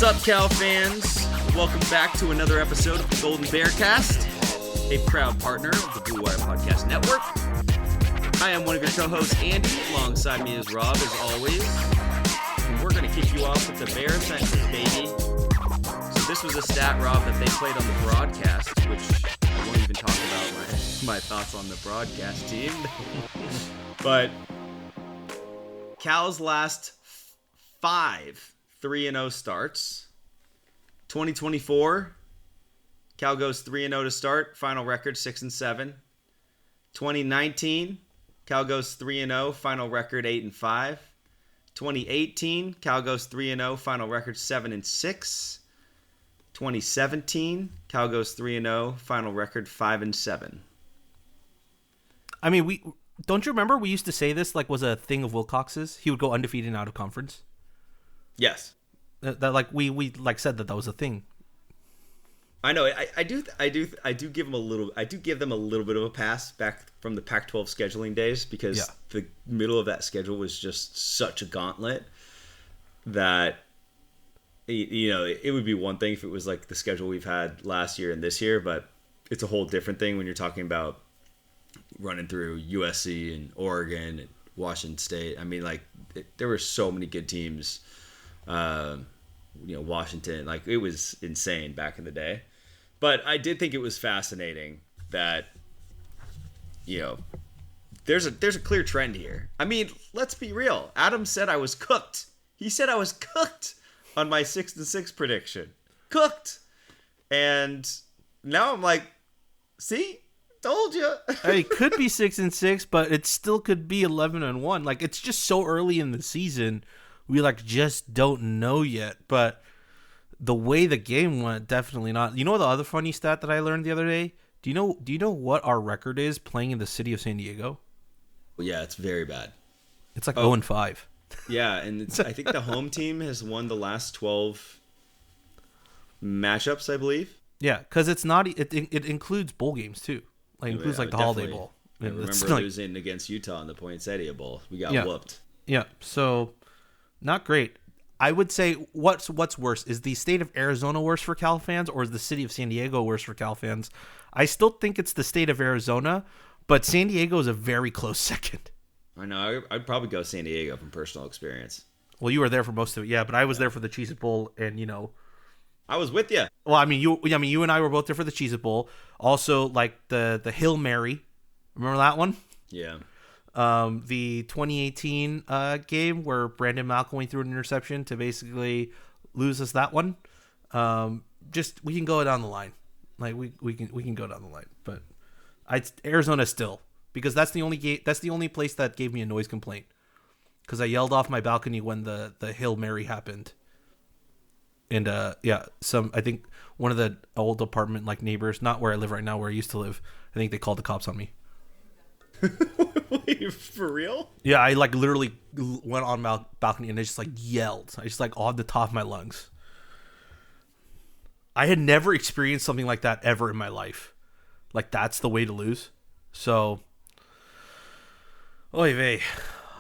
What's up, Cal fans? Welcome back to another episode of the Golden Bearcast, a proud partner of the Blue Wire Podcast Network. I am one of your co-hosts, Andy. Alongside me is Rob, as always. And we're going to kick you off with the Bear Census, baby. So this was a stat, Rob, that they played on the broadcast, which I won't even talk about my thoughts on the broadcast team. But Cal's last 5 3-0 starts. 2024, Cal goes 3-0 to start. Final record 6-7. 2019, Cal goes 3-0. Final record 8-5. 2018, Cal goes 3-0. Final record 7-6. 2017, Cal goes 3-0. Final record 5-7. I mean, don't you remember we used to say this was a thing of Wilcox's? He would go undefeated out of conference. Yes. That we said that was a thing. I know. I do give them a little bit of a pass back from the Pac-12 scheduling days because the middle of that schedule was just such a gauntlet that it would be one thing if it was like the schedule we've had last year and this year, but it's a whole different thing when you're talking about running through USC and Oregon and Washington State. I mean, there were so many good teams. Washington, it was insane back in the day. But I did think it was fascinating that, there's a clear trend here. I mean, let's be real. Adam said I was cooked. He said I was cooked on my 6-6 prediction. Cooked. And now I'm like, see? Told you. It could be 6-6, but it still could be 11-1. It's just so early in the season. We just don't know yet, but the way the game went, definitely not. You know the other funny stat that I learned the other day? Do you know what our record is playing in the city of San Diego? Well, yeah, it's very bad. It's 0-5. Yeah, and I think the home team has won the last 12 matchups, I believe. Yeah, because it's not. It includes bowl games too. Includes the Holiday Bowl. I remember losing against Utah in the Poinsettia Bowl. We got whooped. Yeah, so not great. I would say what's worse? Is the state of Arizona worse for Cal fans, or is the city of San Diego worse for Cal fans? I still think it's the state of Arizona, but San Diego is a very close second. I know. I'd probably go San Diego from personal experience. Well, you were there for most of it, yeah, but I was there for the Cheez-It Bowl, and I was with you. Well, you and I were both there for the Cheez-It Bowl. Also, the Hail Mary. Remember that one? Yeah. The 2018 game where Brandon Malcolm threw an interception to basically lose us that one. We can go down the line. We can go down the line, but Arizona still, because that's the only place that gave me a noise complaint, because I yelled off my balcony when the Hail Mary happened. And I think one of the old apartment neighbors, not where I live right now, where I used to live, I think they called the cops on me. Wait, for real? Yeah, I literally went on my balcony and I just yelled. I just on the top of my lungs. I had never experienced something like that ever in my life. That's the way to lose. So, oy vey.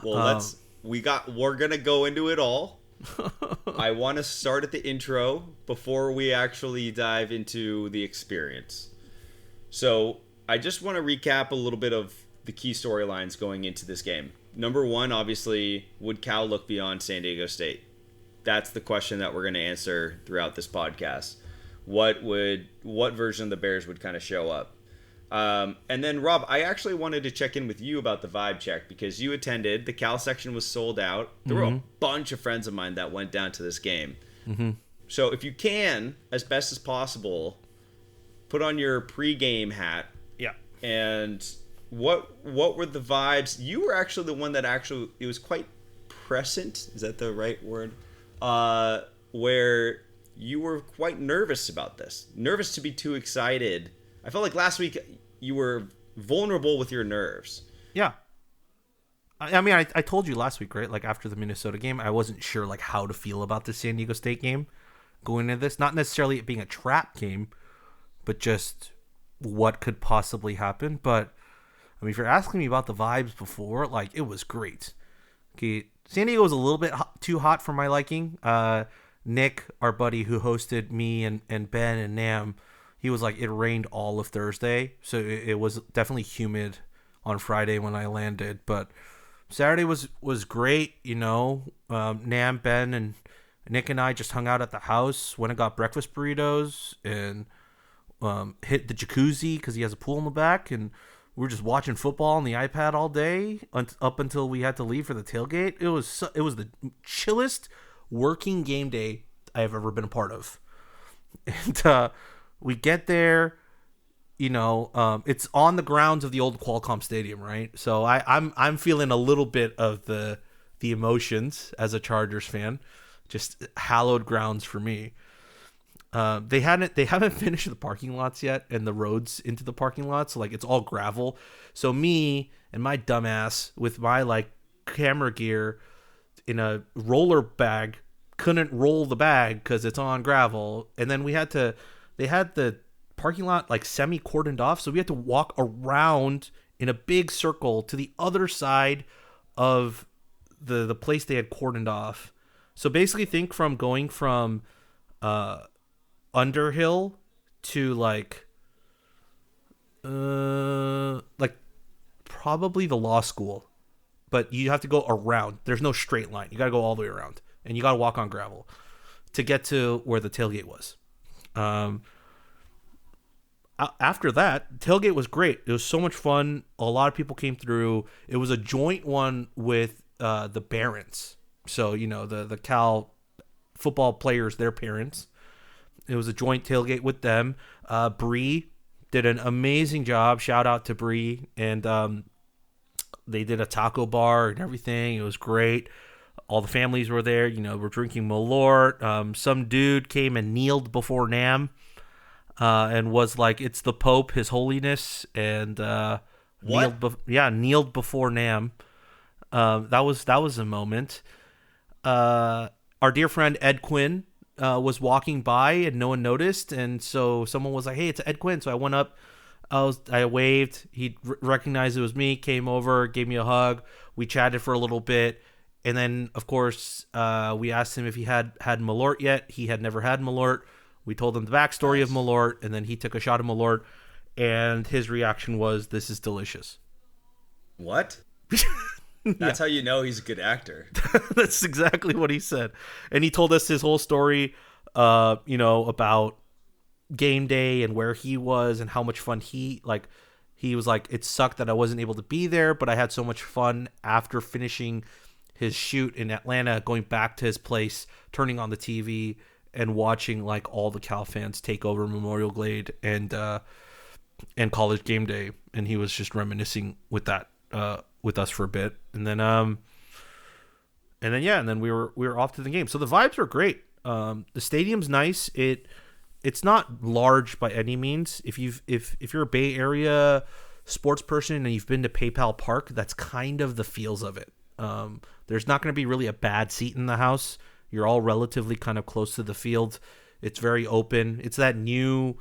Well, we're gonna go into it all. I want to start at the intro before we actually dive into the experience. So I just want to recap a little bit of the key storylines going into this game. Number one, obviously, would Cal look beyond San Diego State? That's the question that we're going to answer throughout this podcast. What version of the Bears would kind of show up? And then, Rob, I actually wanted to check in with you about the vibe check, because you attended. The Cal section was sold out. There were a bunch of friends of mine that went down to this game. Mm-hmm. So if you can, as best as possible, put on your pregame hat. Yeah. And what were the vibes? You were actually the one that it was quite prescient. Is that the right word? Where you were quite nervous about this. Nervous to be too excited. I felt like last week you were vulnerable with your nerves. Yeah. I mean, I told you last week, right? After the Minnesota game, I wasn't sure how to feel about the San Diego State game going into this. Not necessarily it being a trap game, but just what could possibly happen. But I mean, if you're asking me about the vibes before, it was great. Okay, San Diego was a little bit too hot for my liking. Nick, our buddy who hosted me and Ben and Nam, he was like, it rained all of Thursday, so it was definitely humid on Friday when I landed. But Saturday was great, Nam, Ben, and Nick and I just hung out at the house, went and got breakfast burritos, and hit the jacuzzi because he has a pool in the back, and we were just watching football on the iPad all day up until we had to leave for the tailgate. It was the chillest working game day I have ever been a part of. And we get there, it's on the grounds of the old Qualcomm Stadium, right? So I'm feeling a little bit of the emotions as a Chargers fan, just hallowed grounds for me. They haven't finished the parking lots yet and the roads into the parking lots. So like it's all gravel. So me and my dumbass with my like camera gear in a roller bag couldn't roll the bag because it's on gravel. And then they had the parking lot like semi cordoned off. So we had to walk around in a big circle to the other side of the place they had cordoned off. So basically think from going from, Underhill to like probably the law school, but you have to go around. There's no straight line. You got to go all the way around, and you got to walk on gravel to get to where the tailgate was. After that, tailgate was great. It was so much fun. A lot of people came through. It was a joint one with the Barons, so the Cal football players, their parents. It was a joint tailgate with them. Bree did an amazing job. Shout out to Bree. And they did a taco bar and everything. It was great. All the families were there. We're drinking Malort. Some dude came and kneeled before Nam and was like, it's the Pope, His Holiness. And kneeled before Nam. That was a moment. Our dear friend Ed Quinn was walking by and no one noticed, and so someone was like, hey, it's Ed Quinn. So I went up, I waved, he recognized it was me, came over, gave me a hug, we chatted for a little bit, and then of course we asked him if he had Malort yet. He had never had Malort. We told him the backstory of Malort, and then he took a shot of Malort, and his reaction was, this is delicious. What? That's how you know he's a good actor. That's exactly what he said. And he told us his whole story, about game day and where he was and how much fun he was like, it sucked that I wasn't able to be there, but I had so much fun after finishing his shoot in Atlanta, going back to his place, turning on the TV and watching like all the Cal fans take over Memorial Glade and College Game Day. And he was just reminiscing with that, with us for a bit, and then we were off to the game. So the vibes are great. The stadium's nice. It's not large by any means. If you're a Bay Area sports person and you've been to PayPal Park, that's kind of the feels of it. There's not going to be really a bad seat in the house. You're all relatively kind of close to the field. It's very open. It's that new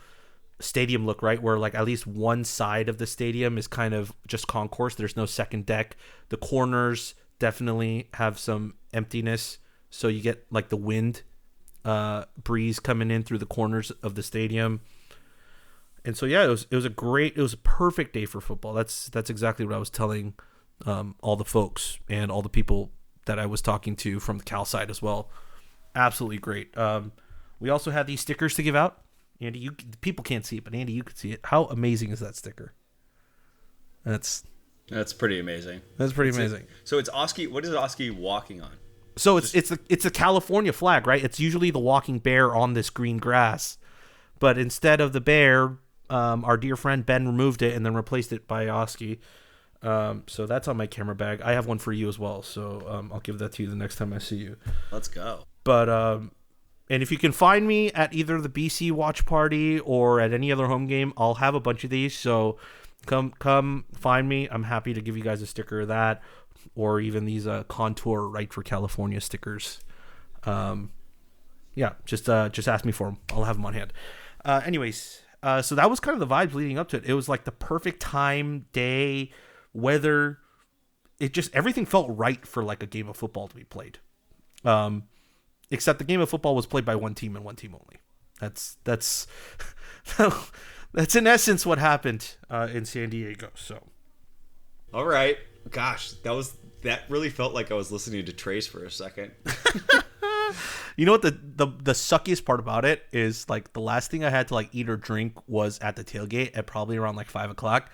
stadium look, right, where like at least one side of the stadium is kind of just concourse. There's no second deck. The corners definitely have some emptiness, so you get like the wind breeze coming in through the corners of the stadium. And so it was a perfect day for football. That's exactly what I was telling all the folks and all the people that I was talking to from the Cal side as well. Absolutely great. We also had these stickers to give out. Andy, people can't see it, but Andy, you can see it. How amazing is that sticker? That's pretty amazing. That's pretty amazing. So it's Oski. What is Oski walking on? So it's the California flag, right? It's usually the walking bear on this green grass, but instead of the bear, our dear friend Ben removed it and then replaced it by Oski. So that's on my camera bag. I have one for you as well, so I'll give that to you the next time I see you. Let's go. But and if you can find me at either the BC watch party or at any other home game, I'll have a bunch of these. So come find me. I'm happy to give you guys a sticker of that, or even these Contour Right for California stickers. Just ask me for them. I'll have them on hand. Anyways, so that was kind of the vibes leading up to it. It was like the perfect time, day, weather. It just, everything felt right for like a game of football to be played. except the game of football was played by one team and one team only. That's that's in essence what happened in San Diego. So, all right, gosh, that really felt like I was listening to Trace for a second. You know what the suckiest part about it is, like, the last thing I had to like eat or drink was at the tailgate at probably around like 5:00.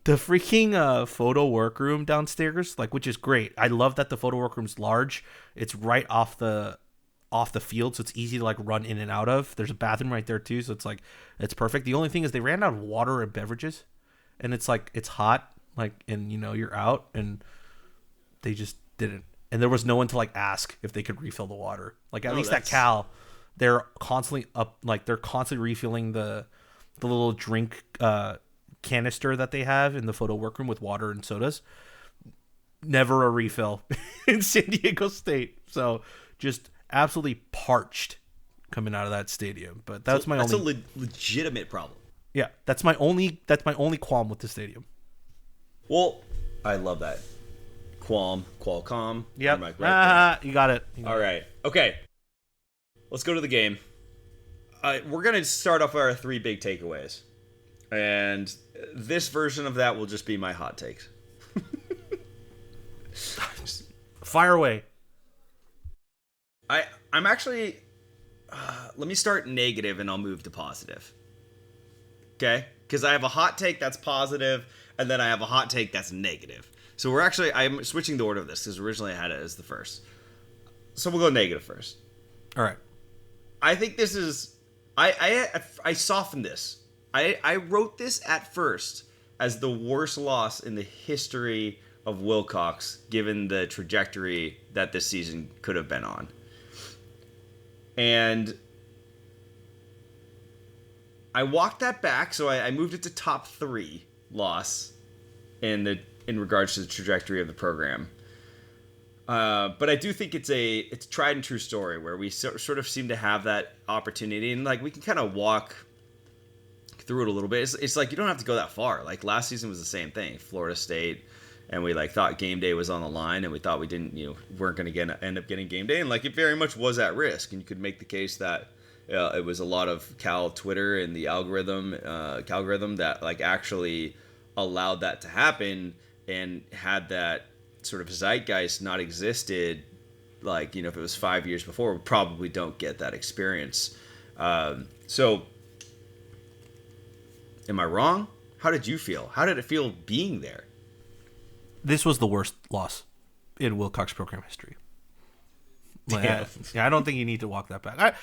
The freaking photo workroom downstairs, like, which is great. I love that the photo workroom's large. It's right off the field, so it's easy to like run in and out of. There's a bathroom right there too, so it's like it's perfect. The only thing is they ran out of water and beverages, and it's like it's hot, like, and you know you're out, and they just didn't. And there was no one to like ask if they could refill the water. Like at least at Cal, they're constantly refilling the little drink canister that they have in the photo workroom with water and sodas. Never a refill in San Diego State. So just absolutely parched coming out of that stadium. But that's a legitimate problem. Yeah, that's my only qualm with the stadium. Well, I love that. Qualcomm. Yep. You got it. All right. Okay. Let's go to the game. We're going to start off with our 3 big takeaways. And this version of that will just be my hot takes. Fire away. I'm actually... let me start negative and I'll move to positive. Okay? Because I have a hot take that's positive, and then I have a hot take that's negative. So I'm switching the order of this because originally I had it as the first. So we'll go negative first. All right. I think this is... I softened this. I wrote this at first as the worst loss in the history of Wilcox, given the trajectory that this season could have been on. And I walked that back, so I moved it to top 3 loss in regards to the trajectory of the program. But I do think it's a tried and true story where we sort of seem to have that opportunity, and like we can kind of walk through it a little bit. It's like you don't have to go that far. Like last season was the same thing. Florida State, and we like thought game day was on the line, and we thought we didn't, weren't going to end up getting game day, and like it very much was at risk. And you could make the case that it was a lot of Cal Twitter and the algorithm that like actually allowed that to happen. And had that sort of zeitgeist not existed, like, if it was 5 years before, we probably don't get that experience. So, am I wrong? How did you feel? How did it feel being there? This was the worst loss in Wilcox program history. Damn. I don't think you need to walk that back.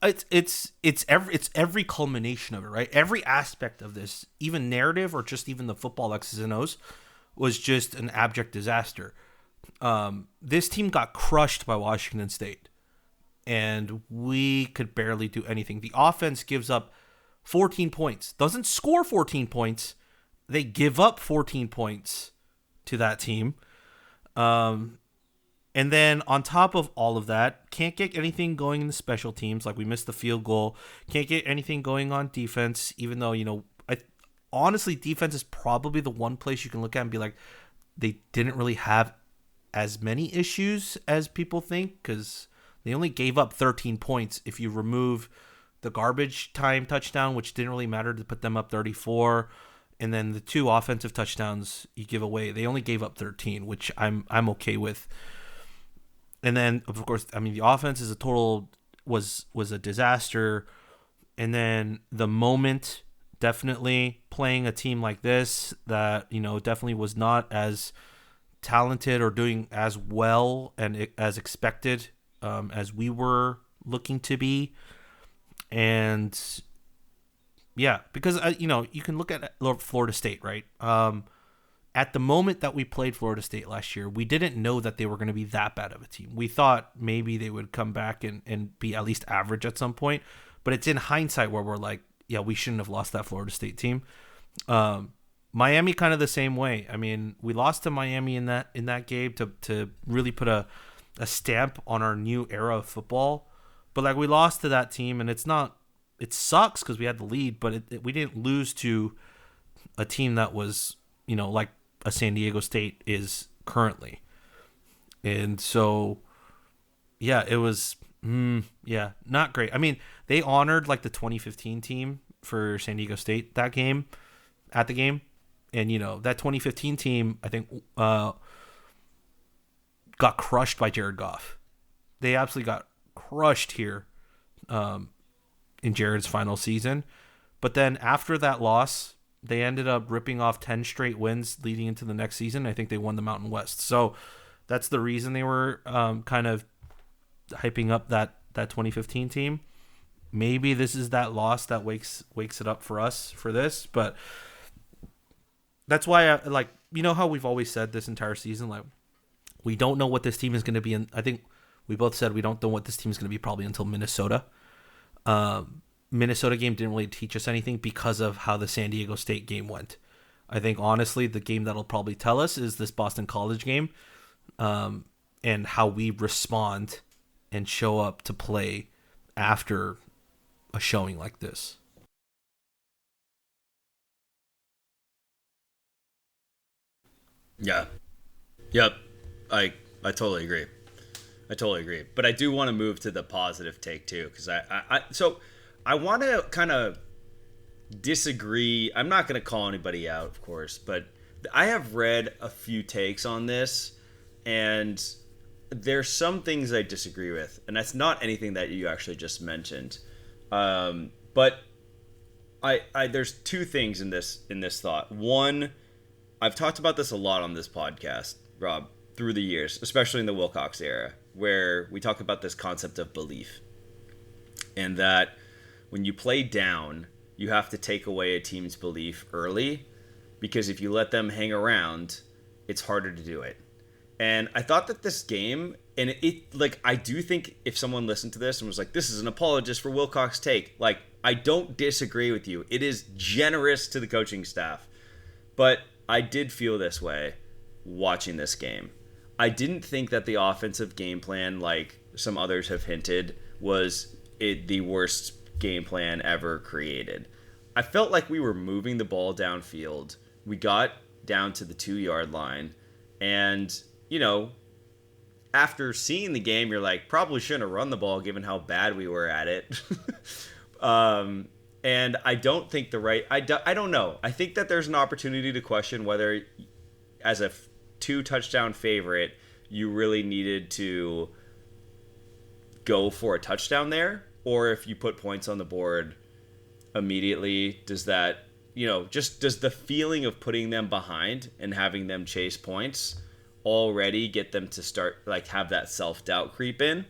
It's every culmination of it, right? Every aspect of this, even narrative or just even the football X's and O's, was just an abject disaster. This team got crushed by Washington State, and we could barely do anything. The offense gives up 14 points. Doesn't score 14 points. They give up 14 points to that team. And then on top of all of that, can't get anything going in the special teams. Like we missed the field goal. Can't get anything going on defense, even though, honestly, defense is probably the one place you can look at and be like, they didn't really have as many issues as people think, because they only gave up 13 points if you remove the garbage time touchdown, which didn't really matter to put them up 34, and then the 2 offensive touchdowns you give away. They only gave up 13, which I'm okay with. And then, of course, the offense was a disaster. And then the moment, definitely playing a team like this that, definitely was not as talented or doing as well and as expected as we were looking to be. And yeah, because, you can look at Florida State, right? At the moment that we played Florida State last year, we didn't know that they were going to be that bad of a team. We thought maybe they would come back and be at least average at some point. But it's in hindsight where we're like, yeah, we shouldn't have lost that Florida State team. Miami kind of the same way. We lost to Miami in that game to really put a stamp on our new era of football. But like we lost to that team, and it sucks because we had the lead, but we didn't lose to a team that was, like a San Diego State is currently. And so Yeah, it was. Yeah, not great. I mean, they honored like the 2015 team for San Diego State that game at the game, and that 2015 team I think got crushed by Jared Goff. They absolutely got crushed here in Jared's final season. But then after that loss, they ended up ripping off 10 straight wins leading into the next season. I think they won the Mountain West. So that's the reason they were kind of hyping up that 2015 team. Maybe this is that loss that wakes it up for us for this. But that's why how we've always said this entire season, like, we don't know what this team is going to be. I think we both said we don't know what this team is going to be probably until Minnesota. Minnesota game didn't really teach us anything because of how the San Diego State game went. I think, honestly, the game that'll probably tell us is this Boston College game, and how we respond and show up to play after a showing like this. Yeah. Yep. I totally agree. But I do want to move to the positive take too, because I want to kind of disagree. I'm not going to call anybody out, of course, but I have read a few takes on this, and there's some things I disagree with, and that's not anything that you actually just mentioned. But there's two things in this thought. One, I've talked about this a lot on this podcast, Rob, through the years, especially in the Wilcox era, where we talk about this concept of belief, and that when you play down, you have to take away a team's belief early, because if you let them hang around, it's harder to do it. And I thought that this game, and I do think if someone listened to this and was like, this is an apologist for Wilcox take, like, I don't disagree with you. It is generous to the coaching staff. But I did feel this way watching this game. I didn't think that the offensive game plan, like some others have hinted, was the worst game plan ever created. I felt like we were moving the ball downfield. We got down to the 2-yard line, and after seeing the game, you're like, probably shouldn't have run the ball given how bad we were at it. And I don't think I don't know. I think that there's an opportunity to question whether, as a 2-touchdown favorite, you really needed to go for a touchdown there, or if you put points on the board immediately, does that, does the feeling of putting them behind and having them chase points already get them to start, like, have that self-doubt creep in?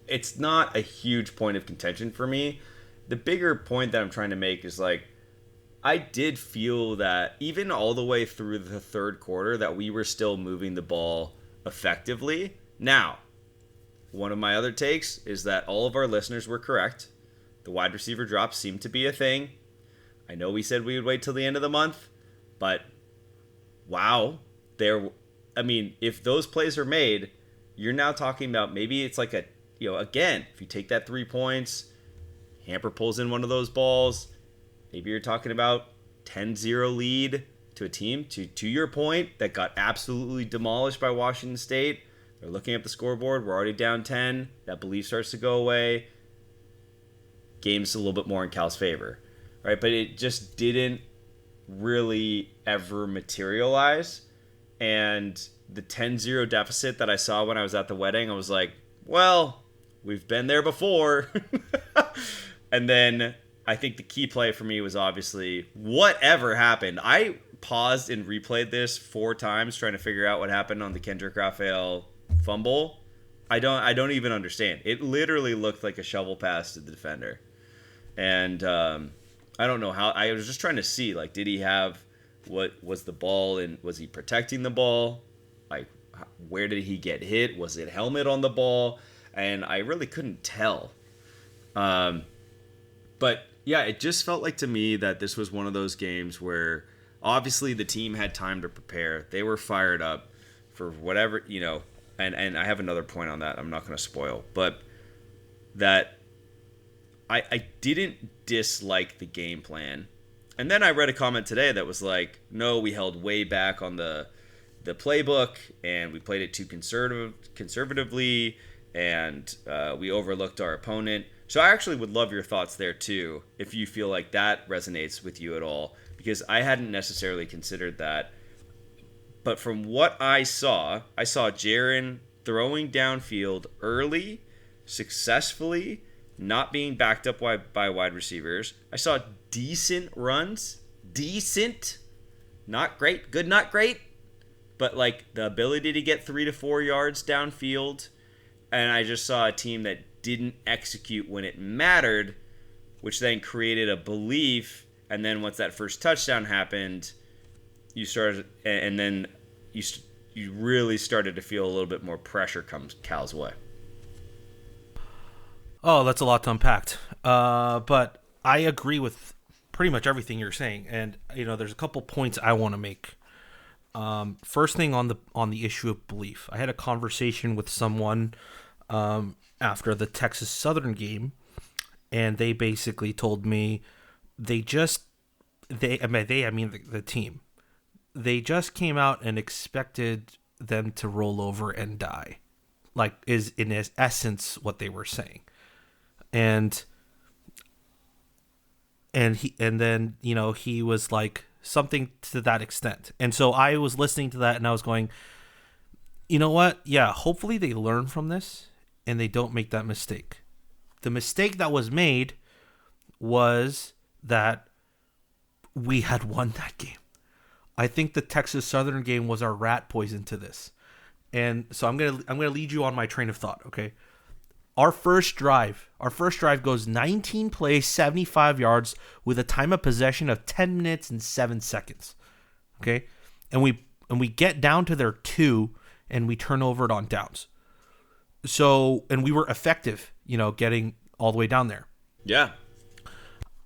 It's not a huge point of contention for me. The bigger point that I'm trying to make is, like, I did feel that even all the way through the third quarter that we were still moving the ball effectively. Now, one of my other takes is that all of our listeners were correct. The wide receiver drops seemed to be a thing. I know we said we would wait till the end of the month, but wow. If those plays are made, you're now talking about maybe it's like again, if you take that 3 points, Hamper pulls in one of those balls, maybe you're talking about 10-0 lead to a team, to your point, that got absolutely demolished by Washington State. They're looking at the scoreboard. We're already down 10. That belief starts to go away. Game's a little bit more in Cal's favor, right? But it just didn't really ever materialize. And the 10-0 deficit that I saw when I was at the wedding, I was like, well, we've been there before. And then I think the key play for me was obviously whatever happened. I paused and replayed this 4 times trying to figure out what happened on the Kendrick Raphael fumble. I don't even understand. It literally looked like a shovel pass to the defender. And I don't know how. I was just trying to see, like, did he have, what was the ball, and was he protecting the ball? Like, where did he get hit? Was it helmet on the ball? And I really couldn't tell. But yeah, it just felt like to me that this was one of those games where obviously the team had time to prepare. They were fired up for whatever, and I have another point on that I'm not going to spoil, but that I didn't dislike the game plan. And then I read a comment today that was like, no, we held way back on the the playbook and we played it too conservatively, and we overlooked our opponent. So I actually would love your thoughts there too, if you feel like that resonates with you at all, because I hadn't necessarily considered that. But from what I saw Jaren throwing downfield early, successfully, not being backed up by wide receivers. I saw decent runs. Decent. Not great. Good, not great. But like the ability to get 3 to 4 yards downfield. And I just saw a team that didn't execute when it mattered, which then created a belief. And then once that first touchdown happened, you started, and then you really started to feel a little bit more pressure come Cal's way. Oh, that's a lot to unpack. But I agree with pretty much everything you're saying, and there's a couple points I want to make. First thing on the issue of belief, I had a conversation with someone after the Texas Southern game, and they basically told me the team, they just came out and expected them to roll over and die, like is in essence what they were saying. And then he was like something to that extent. And so I was listening to that and I was going, you know what? Yeah, hopefully they learn from this and they don't make that mistake. The mistake that was made was that we had won that game. I think the Texas Southern game was our rat poison to this. And so I'm gonna lead you on my train of thought, okay? Our first drive goes 19 plays, 75 yards with a time of possession of 10 minutes and 7 seconds. Okay? And we get down to their 2 and we turn over it on downs. So, and we were effective, getting all the way down there. Yeah.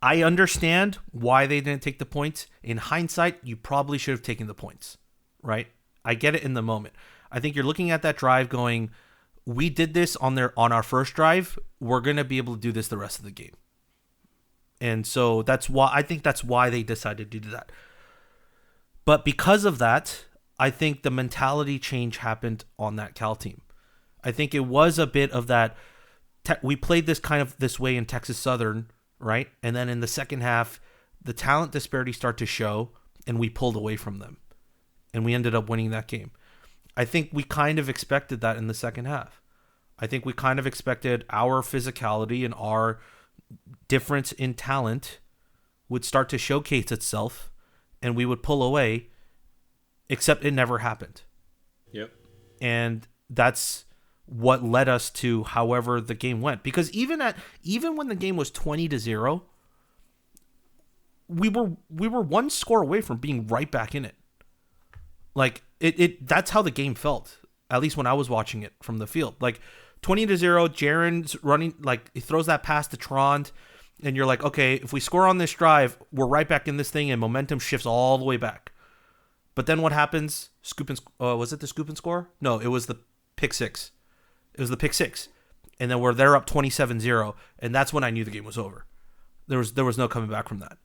I understand why they didn't take the points. In hindsight, you probably should have taken the points, right? I get it in the moment. I think you're looking at that drive going, we did this on our first drive. We're going to be able to do this the rest of the game. And so that's why they decided to do that. But because of that, I think the mentality change happened on that Cal team. I think it was a bit of that. We played this way in Texas Southern, right? And then in the second half, the talent disparity started to show and we pulled away from them. And we ended up winning that game. I think we kind of expected that in the second half. I think we kind of expected our physicality and our difference in talent would start to showcase itself and we would pull away, except it never happened. Yep. And that's what led us to however the game went. Because even when the game was 20-0, we were one score away from being right back in it. Like that's how the game felt, at least when I was watching it from the field. Like 20-0, Jaren's running, like he throws that pass to Trond, and you're like, okay, if we score on this drive, we're right back in this thing, and momentum shifts all the way back. But then what happens? Was it the scoop and score? No, it was the pick six. It was the pick six, and then they're up 27-0, and that's when I knew the game was over. There was no coming back from that.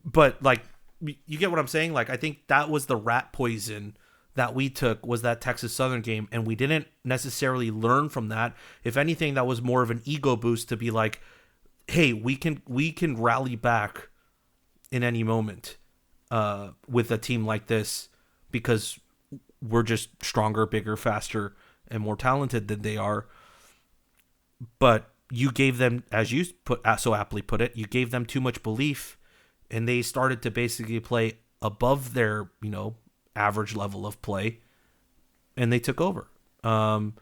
But like. You get what I'm saying? Like, I think that was the rat poison that we took, was that Texas Southern game, and we didn't necessarily learn from that. If anything, that was more of an ego boost to be like, hey, we can rally back in any moment with a team like this because we're just stronger, bigger, faster, and more talented than they are. But you gave them, as you so aptly put it, you gave them too much belief. And they started to basically play above their, average level of play, and they took over. The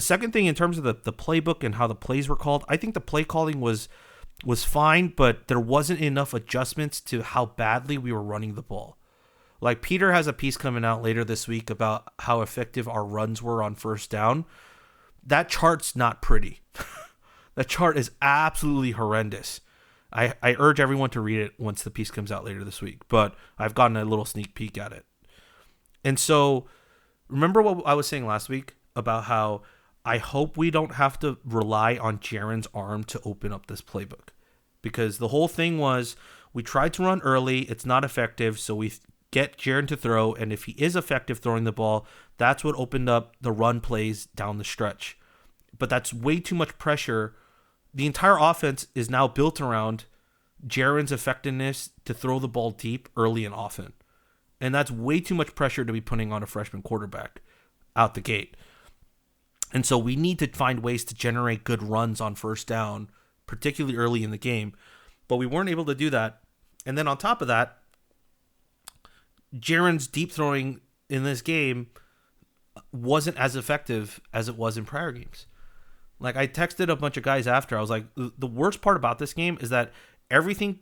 second thing, in terms of the playbook and how the plays were called, I think the play calling was fine, but there wasn't enough adjustments to how badly we were running the ball. Like Peter has a piece coming out later this week about how effective our runs were on first down. That chart's not pretty. That chart is absolutely horrendous. I urge everyone to read it once the piece comes out later this week, but I've gotten a little sneak peek at it. And so, remember what I was saying last week about how I hope we don't have to rely on Jaren's arm to open up this playbook. Because the whole thing was, we tried to run early, it's not effective, so we get Jaren to throw, and if he is effective throwing the ball, that's what opened up the run plays down the stretch. But that's way too much pressure. The entire offense is now built around Jaren's effectiveness to throw the ball deep early and often. And that's way too much pressure to be putting on a freshman quarterback out the gate. And so we need to find ways to generate good runs on first down, particularly early in the game. But we weren't able to do that. And then on top of that, Jaren's deep throwing in this game wasn't as effective as it was in prior games. Like, I texted a bunch of guys after. I was like, the worst part about this game is that everything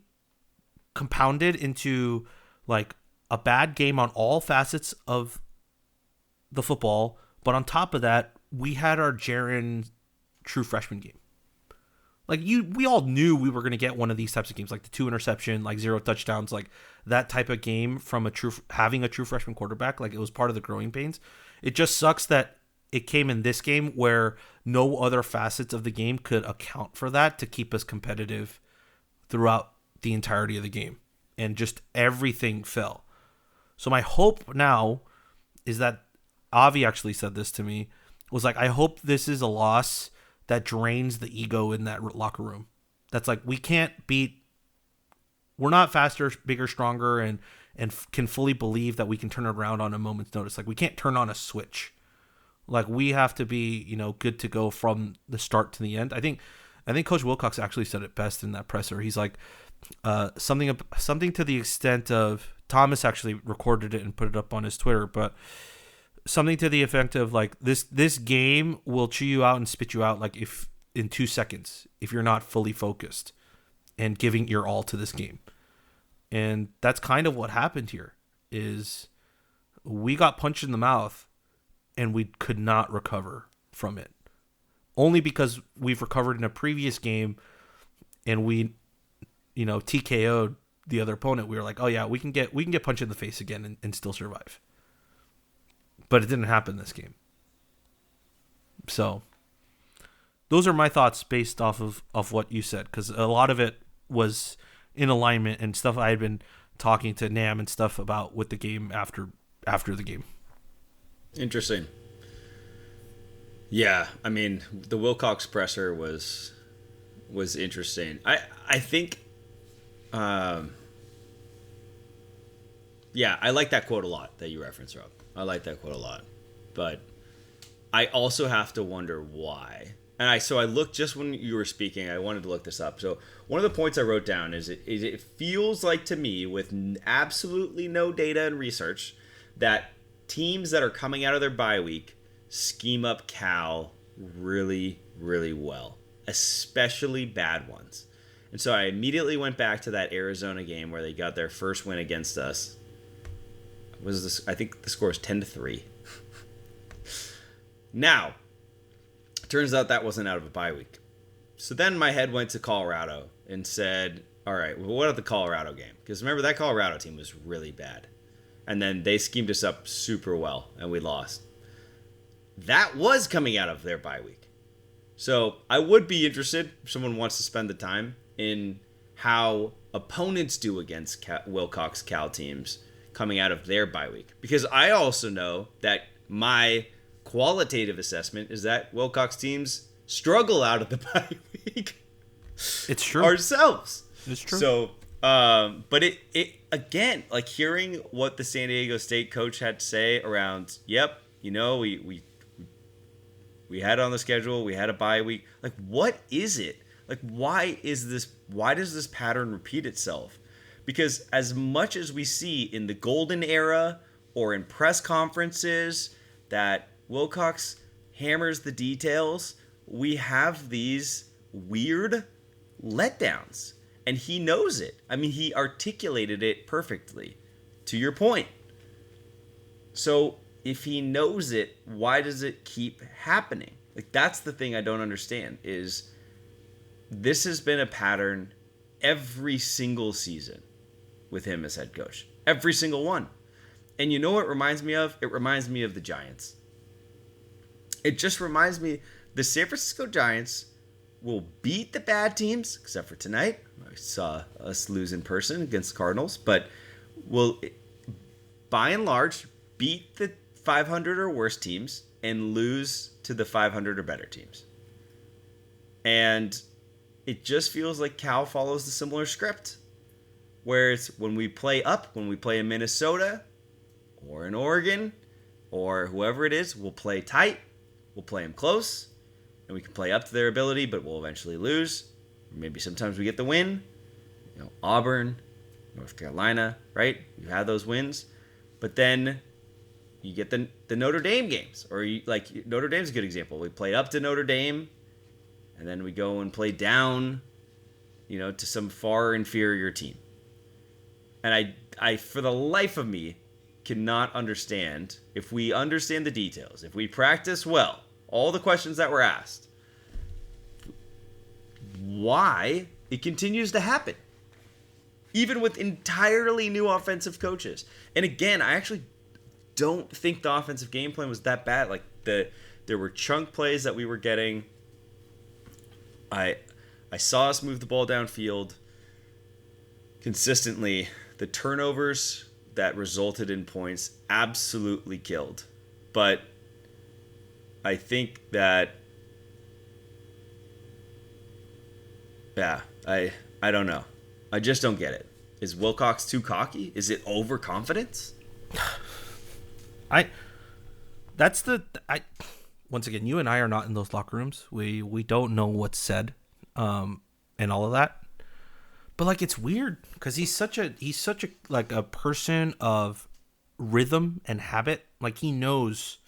compounded into like a bad game on all facets of the football. But on top of that, we had our Jaren true freshman game. Like, we all knew we were going to get one of these types of games, like the 2 interception, like 0 touchdowns, like that type of game from having a true freshman quarterback. Like, it was part of the growing pains. It just sucks that it came in this game where no other facets of the game could account for that to keep us competitive throughout the entirety of the game. And just everything fell. So my hope now is that Avi actually said this to me, was like, I hope this is a loss that drains the ego in that locker room. That's like, we're not faster, bigger, stronger, and can fully believe that we can turn it around on a moment's notice. Like, we can't turn on a switch. Like, we have to be, good to go from the start to the end. I think Coach Wilcox actually said it best in that presser. He's like, something to the extent of, Thomas actually recorded it and put it up on his Twitter, but something to the effect of like, this game will chew you out and spit you out like if in 2 seconds if you're not fully focused and giving your all to this game. And that's kind of what happened here. Is we got punched in the mouth and we could not recover from it. Only because we've recovered in a previous game and we TKO'd the other opponent. We were like, oh yeah, we can get punched in the face again and still survive. But it didn't happen this game. So those are my thoughts based off of what you said, because a lot of it was in alignment and stuff I had been talking to Nam and stuff about with the game after the game. Interesting. Yeah, I mean, the Wilcox presser was interesting. I think, I like that quote a lot that you referenced, Rob. I like that quote a lot, but I also have to wonder why. And I looked just when you were speaking. I wanted to look this up. So one of the points I wrote down is it feels like to me, with absolutely no data and research, that teams that are coming out of their bye week scheme up Cal really, really well, especially bad ones. And so I immediately went back to that Arizona game where they got their first win against us. I think the score is 10-3. Now, turns out that wasn't out of a bye week. So then my head went to Colorado and said, all right, well, what about the Colorado game? Because remember, that Colorado team was really bad. And then they schemed us up super well, and we lost. That was coming out of their bye week. So I would be interested, if someone wants to spend the time, in how opponents do against Wilcox Cal teams coming out of their bye week. Because I also know that my qualitative assessment is that Wilcox teams struggle out of the bye week. It's true. Ourselves. It's true. So, but it again, like hearing what the San Diego State coach had to say around, yep, we had it on the schedule, we had a bye week. Like, what is it? Like, why does this pattern repeat itself? Because as much as we see in the golden era or in press conferences that Wilcox hammers the details, we have these weird letdowns. And he knows it. I mean, he articulated it perfectly, to your point. So if he knows it, why does it keep happening? Like, that's the thing I don't understand, is this has been a pattern every single season with him as head coach. Every single one. And you know what it reminds me of? It reminds me of the Giants. It just reminds me, the San Francisco Giants will beat the bad teams, except for tonight. I saw us lose in person against the Cardinals, but will by and large, beat the 500 or worse teams and lose to the 500 or better teams. And it just feels like Cal follows the similar script. Where it's when we play up, when we play in Minnesota or in Oregon or whoever it is, we'll play tight, we'll play them close, and we can play up to their ability, but we'll eventually lose. Maybe sometimes we get the win. Auburn, North Carolina, right? You have those wins. But then you get the Notre Dame games. Or Notre Dame's a good example. We played up to Notre Dame, and then we go and play down, to some far inferior team. And I for the life of me, cannot understand, if we understand the details, if we practice well, all the questions that were asked, why it continues to happen. Even with entirely new offensive coaches. And again, I actually don't think the offensive game plan was that bad. Like, there were chunk plays that we were getting. I saw us move the ball downfield consistently. The turnovers that resulted in points absolutely killed. But I think that, I don't know. I just don't get it. Is Wilcox too cocky? Is it overconfidence? Once again, you and I are not in those locker rooms. We don't know what's said, and all of that. But like, it's weird because he's such a like a person of rhythm and habit. Like, he knows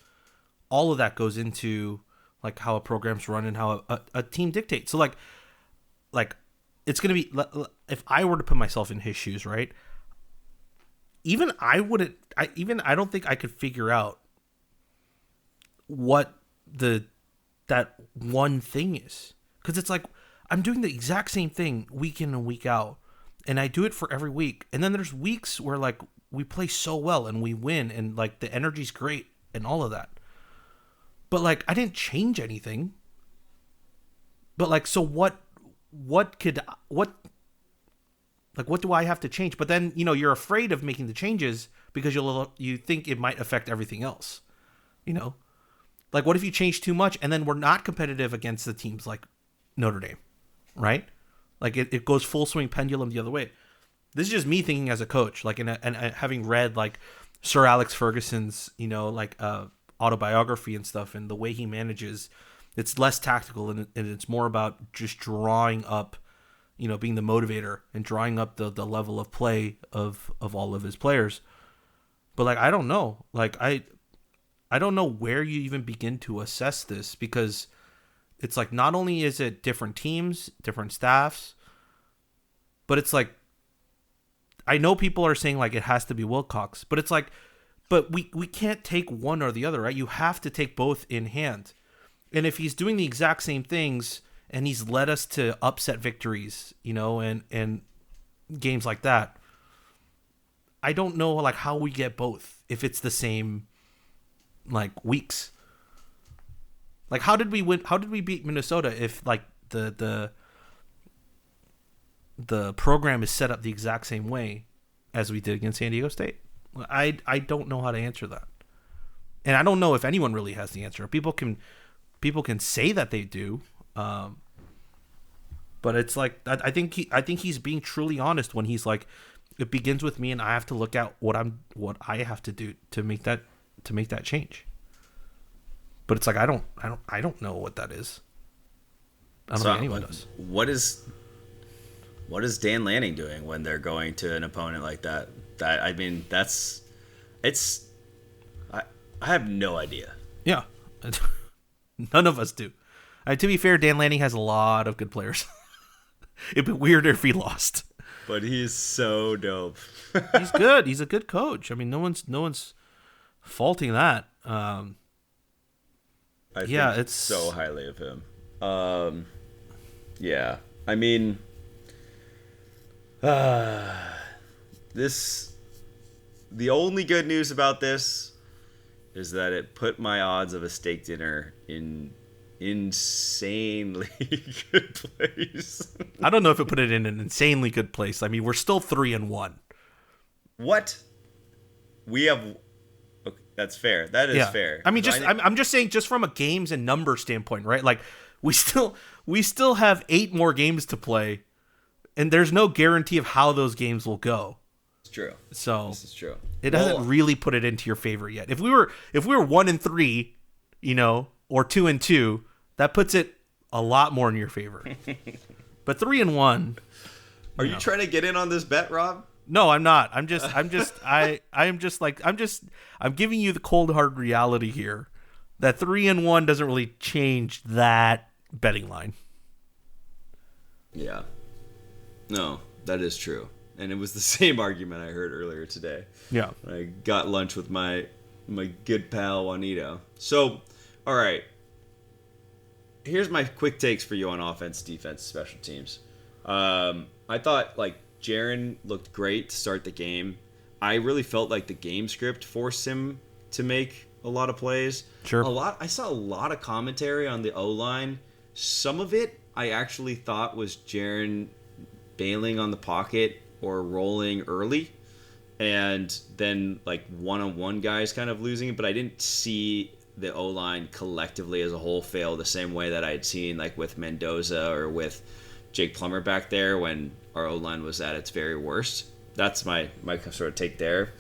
all of that goes into like how a program's run and how a team dictates. So like it's gonna be, if I were to put myself in his shoes, right? Even I don't think I could figure out what that one thing is, because it's like I'm doing the exact same thing week in and week out, and I do it for every week. And then there's weeks where like we play so well and we win, and like the energy's great and all of that. But like, I didn't change anything. But like, so what do I have to change? But then, you're afraid of making the changes because you think it might affect everything else. Like, what if you change too much and then we're not competitive against the teams like Notre Dame, right? Like, it goes full swing pendulum the other way. This is just me thinking as a coach, like, and having read like Sir Alex Ferguson's, autobiography and stuff, and the way he manages. It's less tactical, and it's more about just drawing up, being the motivator and drawing up the level of play of all of his players. But like, I don't know. Like, I don't know where you even begin to assess this, because it's like, not only is it different teams, different staffs, but it's like, I know people are saying like it has to be Wilcox, but it's like, but we can't take one or the other, right? You have to take both in hand. And if he's doing the exact same things and he's led us to upset victories, and games like that, I don't know like how we get both if it's the same like weeks. Like, how did we win? How did we beat Minnesota if like the program is set up the exact same way as we did against San Diego State? I don't know how to answer that. And I don't know if anyone really has the answer. People can say that they do, but it's like, I think he's being truly honest when he's like, it begins with me, and I have to look at what I have to do to make that change. But it's like, I don't know what that is. I don't think anyone does. What is Dan Lanning doing when they're going to an opponent like that? I have no idea. Yeah. None of us do. To be fair, Dan Lanning has a lot of good players. It'd be weirder if he lost. But he's so dope. He's good. He's a good coach. I mean, no one's faulting that. I think it's so highly of him. Yeah. I mean, the only good news about this is that it put my odds of a steak dinner in insanely good place. I don't know if it put it in an insanely good place. I mean, we're still 3-1. What we have. Okay, that's fair. That is fair. I mean, I'm just saying, just from a games and number standpoint, right? Like, we still have 8 more games to play, and there's no guarantee of how those games will go. It's true. So this is true. It doesn't really put it into your favor yet. If we were 1-3, you know, or 2-2, that puts it a lot more in your favor. But 3-1. Are you trying to get in on this bet, Rob? No, I'm not. I'm giving you the cold hard reality here that 3-1 doesn't really change that betting line. Yeah. No, that is true. And it was the same argument I heard earlier today. Yeah. I got lunch with my good pal Juanito. So, all right. Here's my quick takes for you on offense, defense, special teams. I thought Jaren looked great to start the game. I really felt like the game script forced him to make a lot of plays. Sure. I saw a lot of commentary on the O-line. Some of it I actually thought was Jaren bailing on the pocket or rolling early, and then one-on-one guys kind of losing it. But I didn't see the O-line collectively as a whole fail the same way that I had seen with Mendoza or with Jake Plummer back there when our O-line was at its very worst. That's my sort of take there.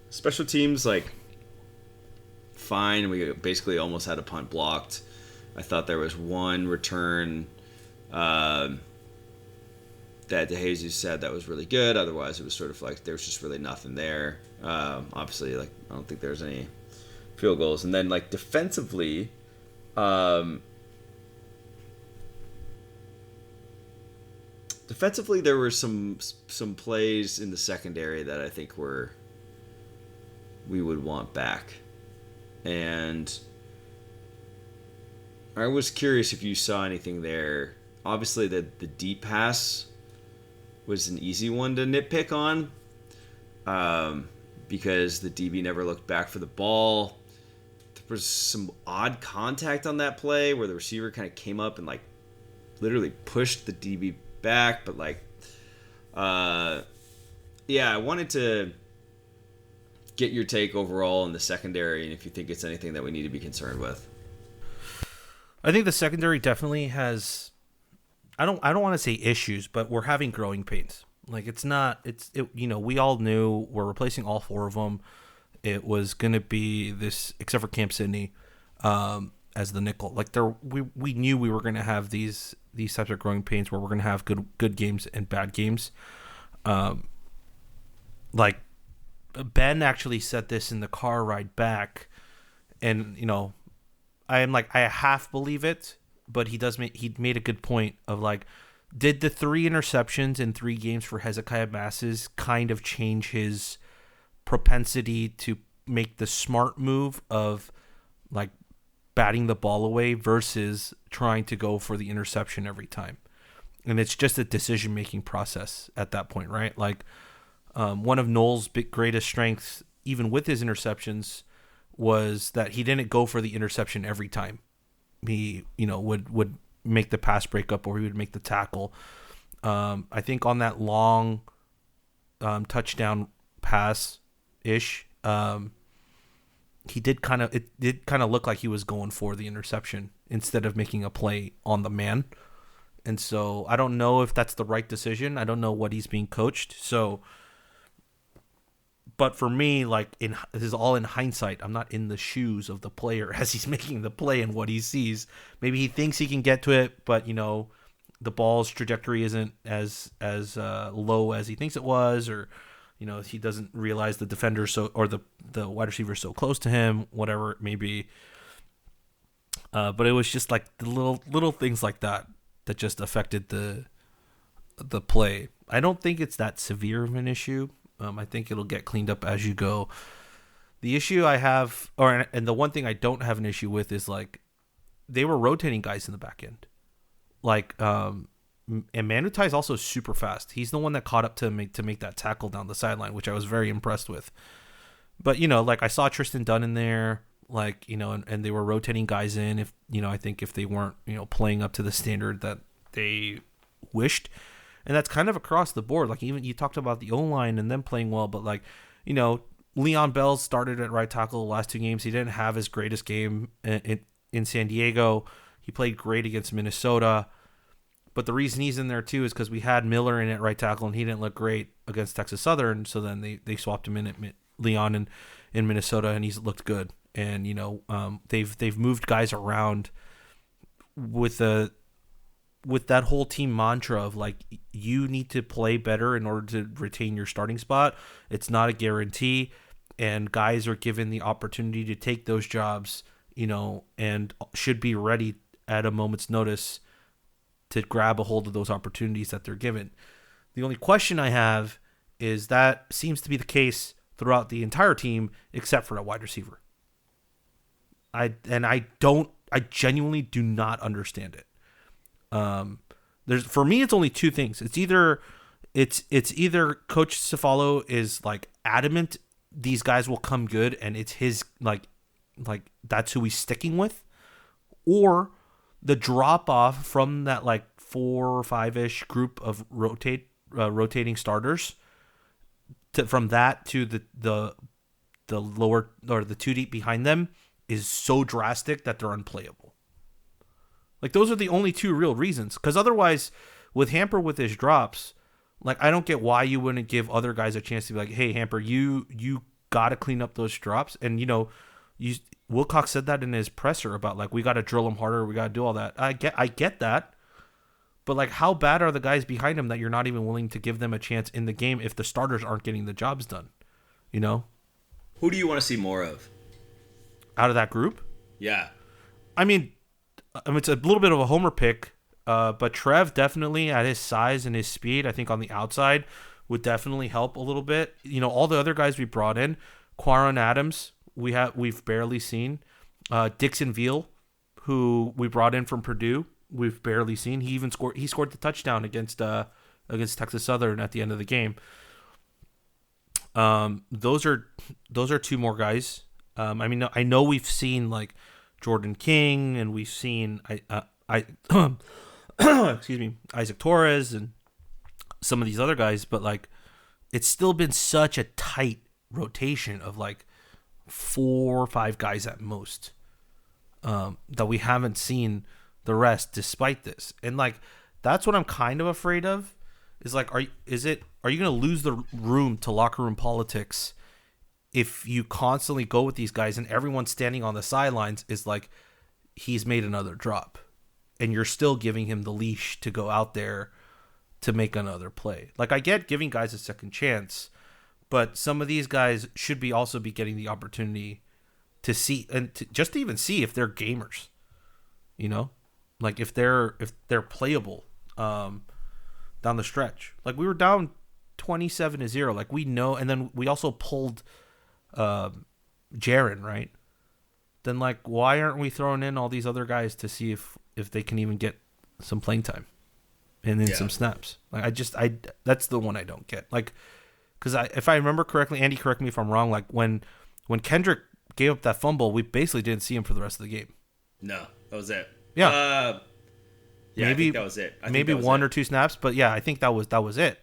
Special teams, fine. We basically almost had a punt blocked. I thought there was one return that DeJesus said that was really good. Otherwise, it was sort of there was just really nothing there. Obviously, I don't think there's any field goals. And then, defensively, there were some plays in the secondary that I think we would want back. And I was curious if you saw anything there. Obviously, the deep pass was an easy one to nitpick on because the DB never looked back for the ball. There was some odd contact on that play where the receiver kind of came up and literally pushed the DB back, but I wanted to get your take overall in the secondary and if you think it's anything that we need to be concerned with. I think the secondary definitely has, I don't want to say issues, but we're having growing pains. We all knew we're replacing all 4 of them. It was going to be this, except for Camp Sidney, as the nickel. We knew we were going to have these types of growing pains where we're going to have good games and bad games. Ben actually said this in the car ride back, and I half believe it, but he made a good point of did the 3 interceptions in 3 games for Hezekiah Masses kind of change his propensity to make the smart move of batting the ball away versus trying to go for the interception every time? And it's just a decision-making process at that point, right? One of Noel's greatest strengths, even with his interceptions, was that he didn't go for the interception every time. He, would make the pass breakup or he would make the tackle. I think on that long touchdown pass-ish, it did kind of look like he was going for the interception instead of making a play on the man. And so I don't know if that's the right decision. I don't know what he's being coached. So, but for me, this is all in hindsight. I'm not in the shoes of the player as he's making the play and what he sees. Maybe he thinks he can get to it, but the ball's trajectory isn't as low as he thinks it was, or he doesn't realize the defender or the wide receiver so close to him, whatever it may be. But it was just the little things like that just affected the play. I don't think it's that severe of an issue. I think it'll get cleaned up as you go. The issue I have, and the one thing I don't have an issue with is they were rotating guys in the back end. And Manutai is also super fast. He's the one that caught up to make that tackle down the sideline, which I was very impressed with. But I saw Tristan Dunn in there, and they were rotating guys in. If I think if they weren't playing up to the standard that they wished. And that's kind of across the board. Even you talked about the O-line and them playing well, but Leon Bell started at right tackle the last 2 games. He didn't have his greatest game in San Diego. He played great against Minnesota. But the reason he's in there too is because we had Miller in at right tackle, and he didn't look great against Texas Southern. So then they swapped him in at Leon in Minnesota, and he's looked good. And they've moved guys around with that whole team mantra of like, you need to play better in order to retain your starting spot. It's not a guarantee, and guys are given the opportunity to take those jobs, and should be ready at a moment's notice to grab a hold of those opportunities that they're given. The only question I have is that seems to be the case throughout the entire team except for a wide receiver. I genuinely do not understand it. For me, it's only 2 things. It's either Coach Cefalo is like adamant these guys will come good, and it's his like that's who he's sticking with, or the drop off from that like 4 or 5-ish group of rotating starters from that to the lower, or the 2 deep behind them, is so drastic that they're unplayable. Like, those are the only 2 real reasons. Because otherwise, with Hamper with his drops, like, I don't get why you wouldn't give other guys a chance to be like, hey, Hamper, you got to clean up those drops. And, Wilcox said that in his presser about, like, we got to drill him harder, we got to do all that. I get that. But, like, how bad are the guys behind him that you're not even willing to give them a chance in the game if the starters aren't getting the jobs done? Who do you want to see more of? Out of that group? Yeah. I mean, it's a little bit of a homer pick, but Trev definitely, at his size and his speed, I think on the outside would definitely help a little bit. All the other guys we brought in, Quaron Adams, we've barely seen. Dixon Veal, who we brought in from Purdue, we've barely seen. He scored the touchdown against Texas Southern at the end of the game. Those are 2 more guys. I know we've seen like Jordan King, and we've seen excuse me, Isaac Torres and some of these other guys, but like, it's still been such a tight rotation of like 4 or 5 guys at most, that we haven't seen the rest despite this. And like, that's what I'm kind of afraid of, is like, are you going to lose the room to locker room politics if you constantly go with these guys and everyone standing on the sidelines is like, he's made another drop, and you're still giving him the leash to go out there to make another play. Like, I get giving guys a second chance, but some of these guys should also be getting the opportunity to see, and just to even see if they're gamers, like if they're playable down the stretch. Like, we were down 27-0, like, we know, and then we also pulled Jaron, right? Then, like, why aren't we throwing in all these other guys to see if they can even get some playing time and then some snaps? Like, that's the one I don't get. Like, because if I remember correctly, Andy, correct me if I'm wrong, like, when Kendrick gave up that fumble, we basically didn't see him for the rest of the game. No, that was it. Yeah. Maybe I think that was it. Maybe 1 or 2 snaps, but yeah, I think that was it.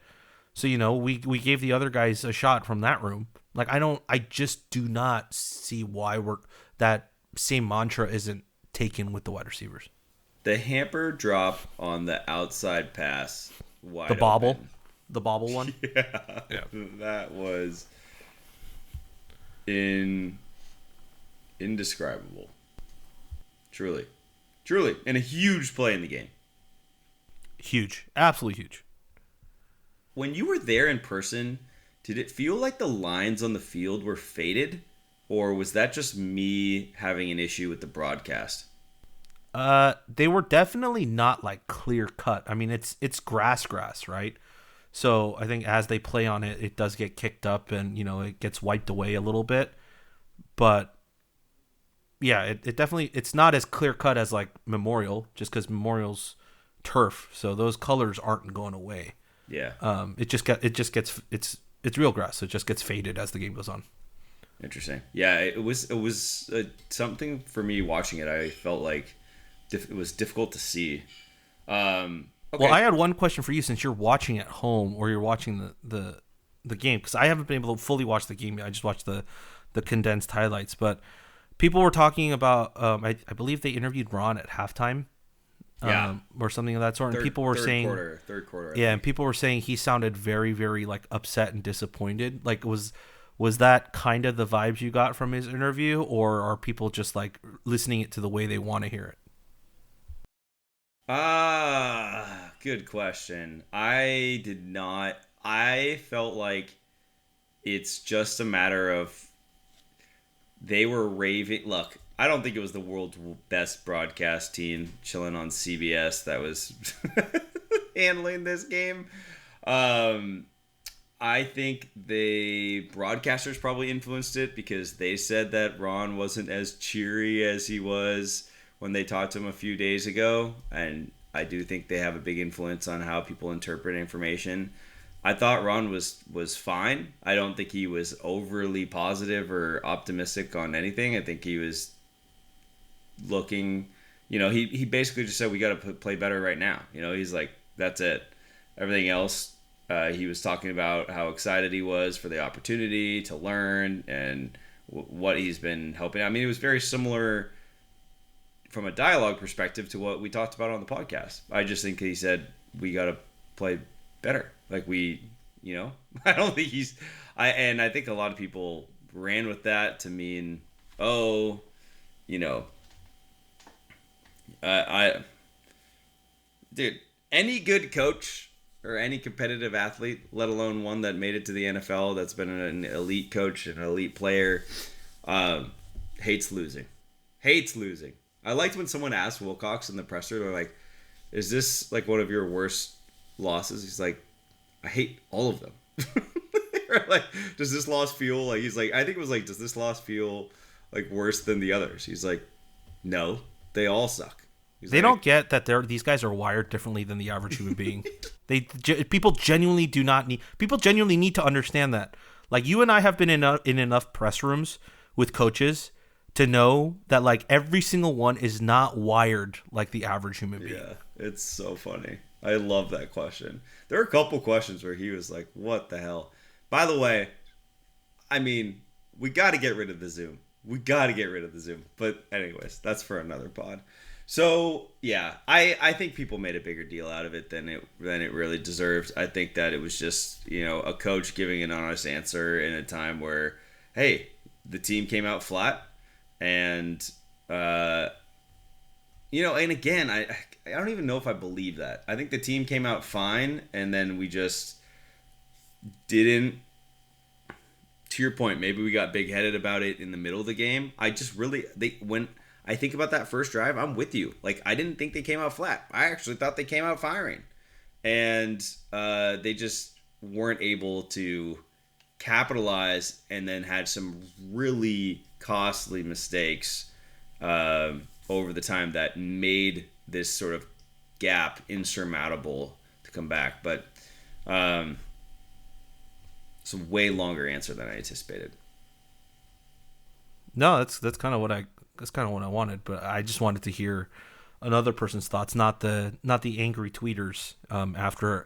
So, we gave the other guys a shot from that room. Like, I just do not see why that same mantra isn't taken with the wide receivers. The Hamper drop on the outside pass, wide the bobble, open. The bobble one. Yeah. That was indescribable. Truly, and a huge play in the game. Huge, absolutely huge. When you were there in person, did it feel like the lines on the field were faded, or was that just me having an issue with the broadcast? They were definitely not like clear cut. I mean, it's grass, right? So I think as they play on it, it does get kicked up, and it gets wiped away a little bit. But yeah, it definitely, it's not as clear cut as like Memorial, just because Memorial's turf, so those colors aren't going away. Yeah. It's real grass, so it just gets faded as the game goes on. Interesting. Yeah, it was something for me watching it. I felt like it was difficult to see. Okay. Well, I had one question for you, since you're watching at home, or you're watching the the game, because I haven't been able to fully watch the game yet. I just watched the condensed highlights. But people were talking about, I believe they interviewed Ron at halftime, or something of that sort. And people were saying third quarter. Yeah, and people were saying he sounded very, very like upset and disappointed. Like, was that kind of the vibes you got from his interview, or are people just like listening it to the way they want to hear it? Good question. I did not. I felt like it's just a matter of they were raving. Look, I don't think it was the world's best broadcast team chilling on CBS that was handling this game. I think the broadcasters probably influenced it because they said that Ron wasn't as cheery as he was when they talked to him a few days ago. And I do think they have a big influence on how people interpret information. I thought Ron was fine. I don't think he was overly positive or optimistic on anything. I think he was looking, he basically just said, we got to play better right now. He's like, that's it. Everything else, he was talking about how excited he was for the opportunity to learn and what he's been helping. I mean, it was very similar from a dialogue perspective to what we talked about on the podcast. I just think he said, we got to play better. Like I don't think I think a lot of people ran with that to mean, dude, any good coach or any competitive athlete, let alone one that made it to the NFL, that's been an elite coach and an elite player, hates losing. I liked when someone asked Wilcox in the presser, they're like, is this like one of your worst losses? He's like, I hate all of them. Like, does this loss feel like, he's like, I think it was like, does this loss feel like worse than the others? He's like, no, they all suck. They don't get that these guys are wired differently than the average human being. People genuinely need to understand that. Like, you and I have been in enough press rooms with coaches to know that like every single one is not wired like the average human being. Yeah, it's so funny. I love that question. There are a couple questions where he was like, what the hell? By the way, I mean, we got to get rid of the Zoom. But anyways, that's for another pod. So, yeah, I think people made a bigger deal out of it than it really deserved. I think that it was just, a coach giving an honest answer in a time where, hey, the team came out flat. And, and again, I don't even know if I believe that. I think the team came out fine, and then we just didn't. To your point, maybe we got big-headed about it in the middle of the game. When I think about that first drive, I'm with you. Like, I didn't think they came out flat. I actually thought they came out firing. And they just weren't able to capitalize, and then had some really costly mistakes over the time that made this sort of gap insurmountable to come back. But it's a way longer answer than I anticipated. No, that's kind of what I wanted, but I just wanted to hear another person's thoughts, not the angry tweeters after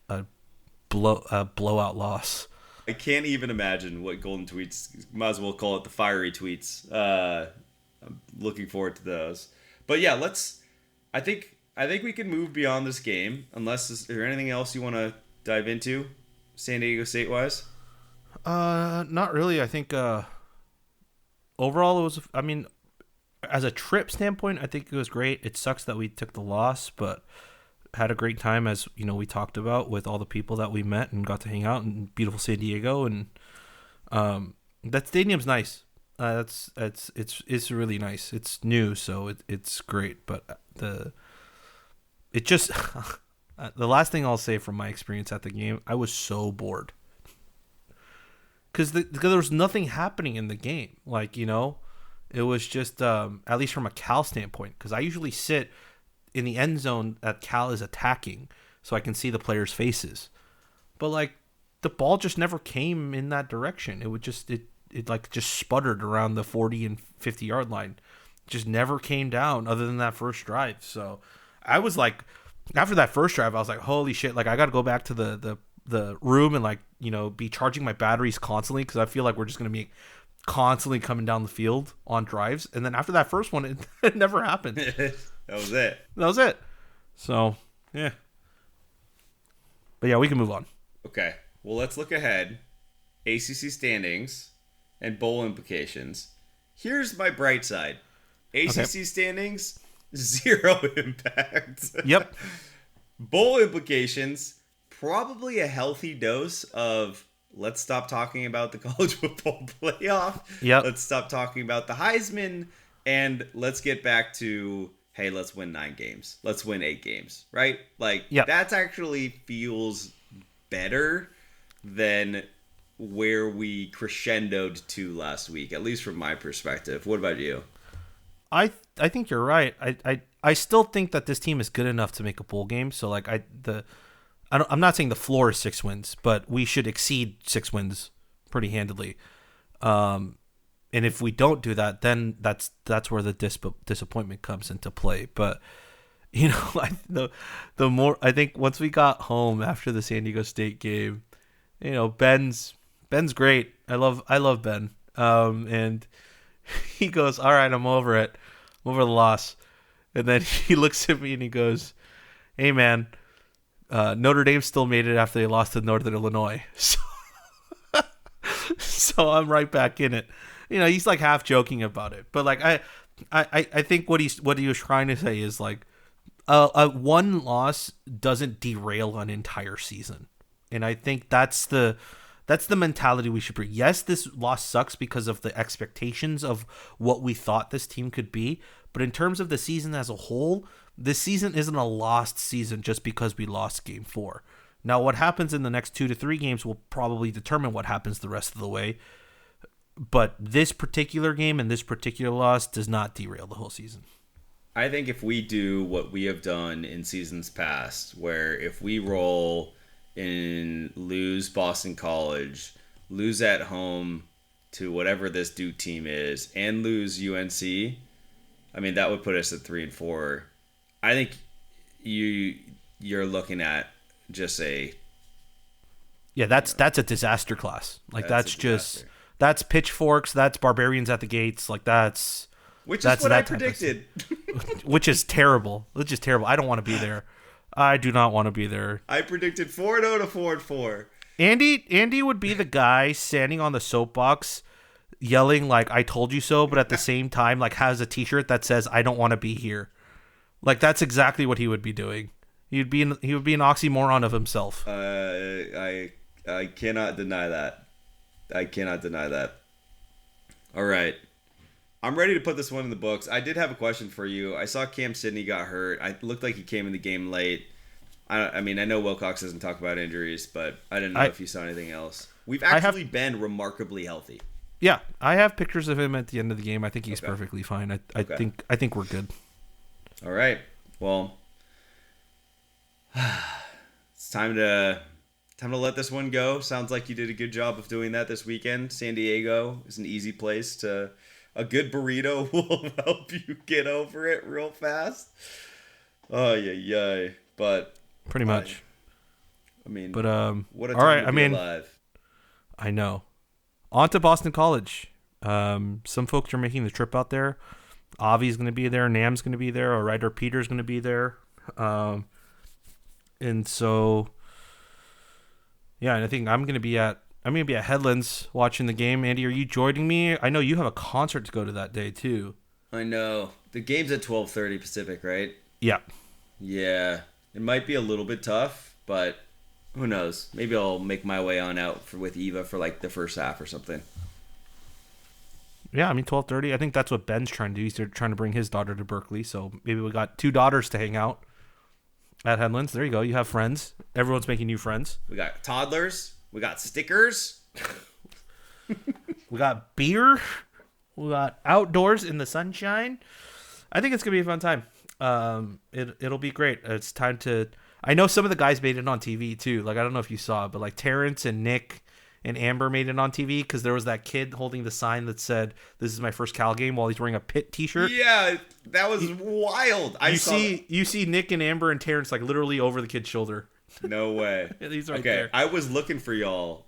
a blowout loss. I can't even imagine what Golden Tweets, might as well call it the fiery tweets. I'm looking forward to those. But yeah, I think we can move beyond this game, unless is there anything else you want to dive into, San Diego State wise? Not really. I think overall it was, I mean, as a trip standpoint, I think it was great. It sucks that we took the loss, but had a great time, as we talked about, with all the people that we met and got to hang out in beautiful San Diego. And that stadium's nice. It's really nice. It's new, so it's great. But the last thing I'll say from my experience at the game, I was so bored because there was nothing happening in the game. Like, it was just at least from a Cal standpoint, because I usually sit in the end zone that Cal is attacking, so I can see the players' faces. But like, the ball just never came in that direction. It would just just sputtered around the 40 and 50 yard line. Just never came down other than that first drive. So I was like, after that first drive, I was like, holy shit! Like, I got to go back to the the room and like be charging my batteries constantly because I feel like we're just gonna be constantly coming down the field on drives. And then after that first one, it never happened. That was it. That was it. So yeah, but yeah, we can move on. Okay. Well, let's look ahead. ACC standings and bowl implications. Here's my bright side. ACC standings, 0 impact. Yep. Bowl implications, probably a healthy dose of let's stop talking about the college football playoff. Yep. Let's stop talking about the Heisman, and let's get back to, hey, let's win 9 games. Let's win 8 games, right? Like, That's actually feels better than where we crescendoed to last week, at least from my perspective. What about you? I think you're right. I still think that this team is good enough to make a bowl game. So like I'm not saying the floor is 6 wins, but we should exceed 6 wins pretty handily. And if we don't do that, then that's where the disappointment comes into play. But the more I think once we got home after the San Diego State game, Ben's great. I love Ben. And he goes, "All right, I'm over it. I'm over the loss." And then he looks at me and he goes, "Hey man, Notre Dame still made it after they lost to Northern Illinois." So I'm right back in it. He's like half joking about it, but like I think what he was trying to say is like a one loss doesn't derail an entire season, and I think that's the mentality we should bring. Yes, this loss sucks because of the expectations of what we thought this team could be, but in terms of the season as a whole, this season isn't a lost season just because we lost game 4. Now, what happens in the next 2 to 3 games will probably determine what happens the rest of the way. But this particular game and this particular loss does not derail the whole season. I think if we do what we have done in seasons past, where if we roll and lose Boston College, lose at home to whatever this Duke team is, and lose UNC, I mean, that would put us at 3-4. I think you're looking at just that's a disaster class. Like that's pitchforks, that's barbarians at the gates, like that's what I predicted. Which is terrible. I don't want to be there. I do not want to be there. I predicted 4-0 to 4-4. Andy would be the guy standing on the soapbox yelling like "I told you so," but at the same time like has a t-shirt that says "I don't want to be here." Like that's exactly what he would be doing. He would be an oxymoron of himself. I cannot deny that. All right. I'm ready to put this one in the books. I did have a question for you. I saw Cam Sidney got hurt. It looked like he came in the game late. I mean, I know Wilcox doesn't talk about injuries, but I didn't know if you saw anything else. We've actually been remarkably healthy. Yeah, I have pictures of him at the end of the game. I think he's perfectly fine. I think we're good. All right. Well, it's time to let this one go. Sounds like you did a good job of doing that this weekend. San Diego is an easy place to. A good burrito will help you get over it real fast. Oh yeah. But pretty much. I mean, but what a time to be alive. I know. On to Boston College. Some folks are making the trip out there. Avi's going to be there. Nam's going to be there. Our writer Peter's going to be there. And so, yeah, and I think I'm going to be at Headlands watching the game. Andy, are you joining me? I know you have a concert to go to that day too. I know. The game's at 12:30 Pacific, right? Yeah. Yeah. It might be a little bit tough, but who knows? Maybe I'll make my way on out with Eva for like the first half or something. Yeah, I mean 12:30. I think that's what Ben's trying to do. He's trying to bring his daughter to Berkeley, so maybe we got 2 daughters to hang out at Headlands. There you go. You have friends. Everyone's making new friends. We got toddlers. We got stickers. We got beer. We got outdoors in the sunshine. I think it's gonna be a fun time. It'll be great. It's time to. I know some of the guys made it on TV too. Like I don't know if you saw it, but like Terrence and Nick and Amber made it on TV because there was that kid holding the sign that said, "This is my first Cal game," while he's wearing a Pitt T-shirt. Yeah, that was wild. You see Nick and Amber and Terrence like literally over the kid's shoulder. No way. He's right okay, there. I was looking for y'all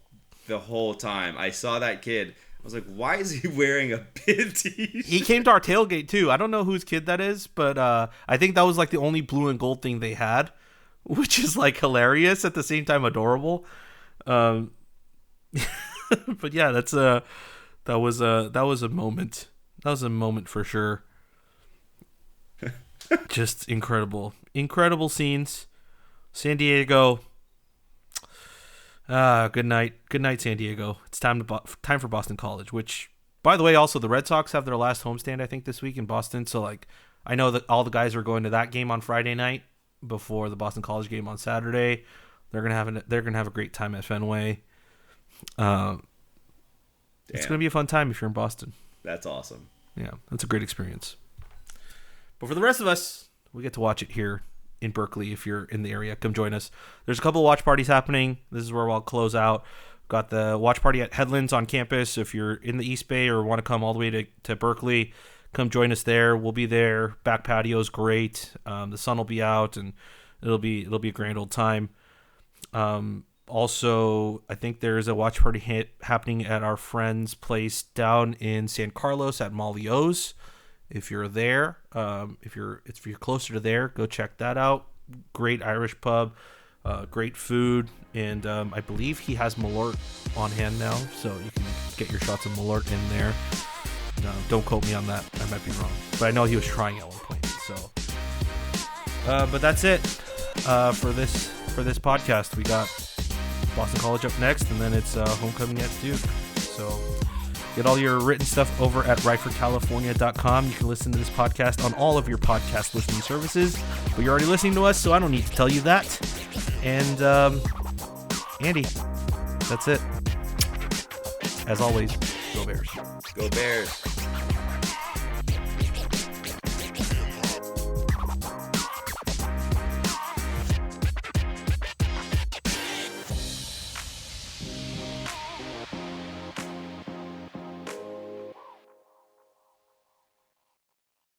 the whole time. I saw that kid. I was like, why is he wearing a pit t-shirt? He came to our tailgate too. I don't know whose kid that is, but I think that was like the only blue and gold thing they had, which is like hilarious at the same time adorable. But yeah, that was a moment. That was a moment for sure. Just incredible scenes. San Diego. Good night, San Diego. It's time for Boston College. Which, by the way, also the Red Sox have their last homestand I think this week in Boston. So like, I know that all the guys are going to that game on Friday night before the Boston College game on Saturday. They're gonna have a great time at Fenway. It's gonna be a fun time if you're in Boston. That's awesome. Yeah, that's a great experience. But for the rest of us, we get to watch it here in Berkeley. If you're in the area, come join us. There's a couple of watch parties happening. This is where I'll close out. Got the watch party at Headlands on campus. If you're in the East Bay or want to come all the way to Berkeley, come join us there. We'll be there. Back patio's great. The sun will be out, and it'll be a grand old time. Also, I think there's a watch party happening at our friend's place down in San Carlos at Molly O's. If you're there, if you're closer to there, go check that out. Great Irish pub, great food, and I believe he has Malort on hand now, so you can get your shots of Malort in there. Don't quote me on that; I might be wrong, but I know he was trying at one point. So, but that's it for this podcast. We got Boston College up next, and then it's homecoming at Duke. So. Get all your written stuff over at RightForCalifornia.com. You can listen to this podcast on all of your podcast listening services. But you're already listening to us, so I don't need to tell you that. And, Andy, that's it. As always, go Bears. Go Bears.